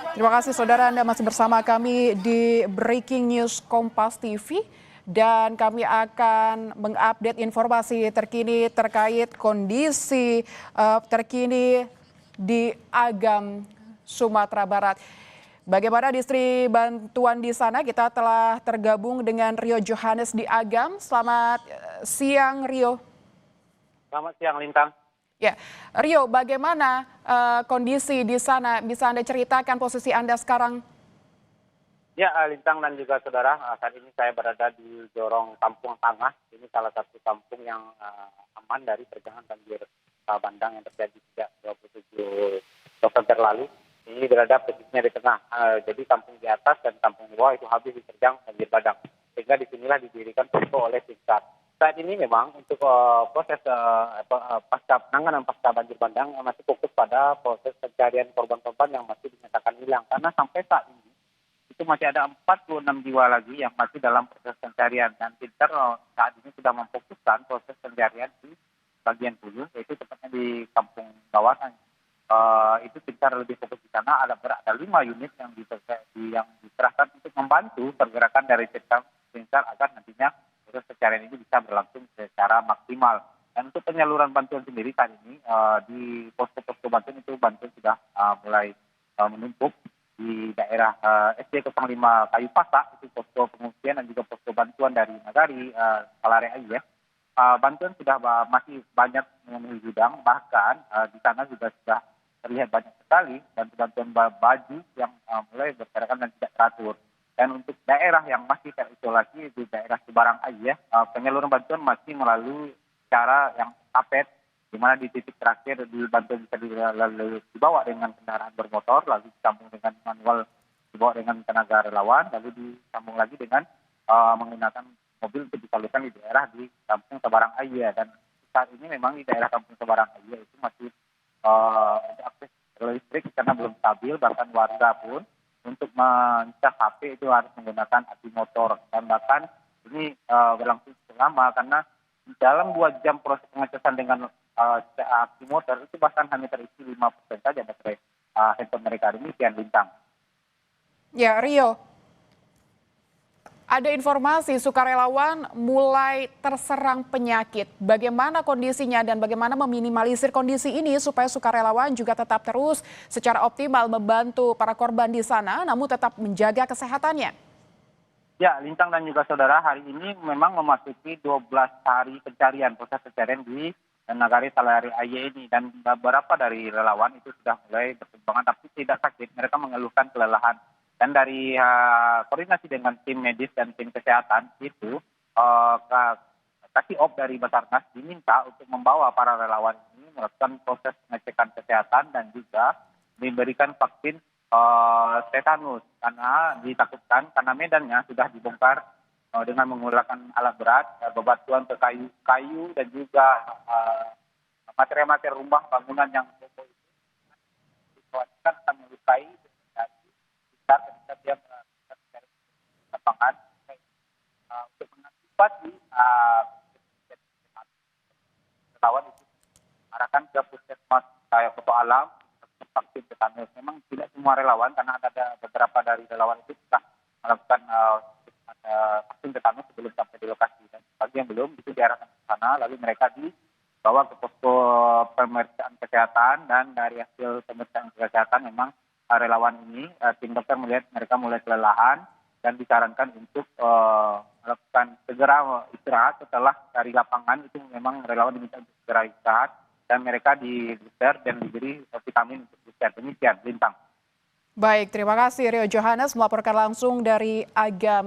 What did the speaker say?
Terima kasih saudara Anda masih bersama kami di Breaking News Kompas TV dan kami akan mengupdate informasi terkini terkait kondisi terkini di Agam, Sumatera Barat. Bagaimana distribusi bantuan di sana? Kita telah tergabung dengan Rio Johannes di Agam. Selamat siang Rio. Selamat siang, Lintang. Ya, Rio, bagaimana kondisi di sana? Bisa Anda ceritakan posisi Anda sekarang? Ya, Lintang dan juga saudara, saat ini saya berada di Jorong Kampung Tangah. Ini salah satu kampung yang aman dari terjangan banjir bandang yang terjadi sejak 27 November lalu. Ini berada posisinya di tengah. Jadi kampung di atas dan kampung di bawah itu habis diterjang banjir bandang. Sehingga disinilah didirikan posko oleh Timsar. Saat ini memang untuk proses penanganan pasca banjir bandang masih fokus pada proses pencarian korban-korban yang masih dinyatakan hilang. Karena sampai saat ini itu masih ada 46 jiwa lagi yang masih dalam proses pencarian. Dan Timsar saat ini sudah memfokuskan proses pencarian di bagian hulu, yaitu tepatnya di kampung Kawasan. Itu Timsar lebih fokus di sana. Ada 5 unit yang diserahkan untuk membantu pergerakan dari Timsar agar nantinya proses pencarian ini bisa berlangsung secara maksimal. Dan untuk penyaluran bantuan sendiri saat ini di posko-posko bantuan itu bantuan sudah mulai menumpuk di daerah SD 05 Kayu Pasak, itu posko pengungsian dan juga posko bantuan dari Nagari, Kalare Ayu ya. Bantuan sudah masih banyak memenuhi gudang, bahkan di sana juga sudah terlihat banyak sekali bantuan baju yang mulai berserakan dan tidak teratur. Dan untuk daerah yang masih terisolasi di daerah Sebarang Ayu ya, penyaluran bantuan masih melalui cara yang estafet, di mana di titik terakhir di bantuan bisa dibawa dengan kendaraan bermotor, lalu disambung dengan manual dibawa dengan tenaga relawan, lalu disambung lagi dengan menggunakan mobil untuk disalurkan di daerah di Kampung Sebarang Ayu ya. Dan saat ini memang di daerah Kampung Sebarang Ayu itu masih untuk akses listrik karena belum stabil, bahkan warga pun untuk mencas HP itu harus menggunakan api motor. Dan bahkan ini berlangsung lama karena dalam 2 jam proses pengecasan dengan api motor itu bahkan hanya terisi 5% saja baterai handphone mereka. Demikian Bintang. Ya, Rio. Ada informasi sukarelawan mulai terserang penyakit. Bagaimana kondisinya dan bagaimana meminimalisir kondisi ini supaya sukarelawan juga tetap terus secara optimal membantu para korban di sana namun tetap menjaga kesehatannya? Ya, Lintang dan juga saudara, hari ini memang memasuki 12 hari pencarian, proses pencarian di Nagari Kalare Ayu ini. Dan beberapa dari relawan itu sudah mulai berkembangan tapi tidak sakit, mereka mengeluhkan kelelahan. Dan dari koordinasi dengan tim medis dan tim kesehatan itu kasih op dari Basarnas diminta untuk membawa para relawan ini melakukan proses pengecekan kesehatan dan juga diberikan vaksin tetanus karena ditakutkan karena medannya sudah dibongkar dengan menggunakan alat berat, bebatuan ke kayu dan juga material-material rumah bangunan yang kokoh itu dikhawatirkan akan melukai ketika dia melakukan lapangan untuk mengantisipasi relawan itu arahkan ke puskesmas Koto Alam untuk vaksin tetanus. Memang tidak semua relawan karena ada beberapa dari relawan itu sudah melakukan vaksin tetanus sebelum sampai di lokasi, dan bagi yang belum itu diarahkan ke sana lalu mereka dibawa ke posko pemeriksaan kesehatan. Dan dari hasil pemeriksaan kesehatan memang relawan ini tim dokter melihat mereka mulai kelelahan dan disarankan untuk melakukan segera istirahat. Setelah dari lapangan itu memang relawan diminta untuk segera istirahat dan mereka di booster dan diberi vitamin untuk booster. Demikian Bintang. Baik, terima kasih Rio Johannes melaporkan langsung dari Agam,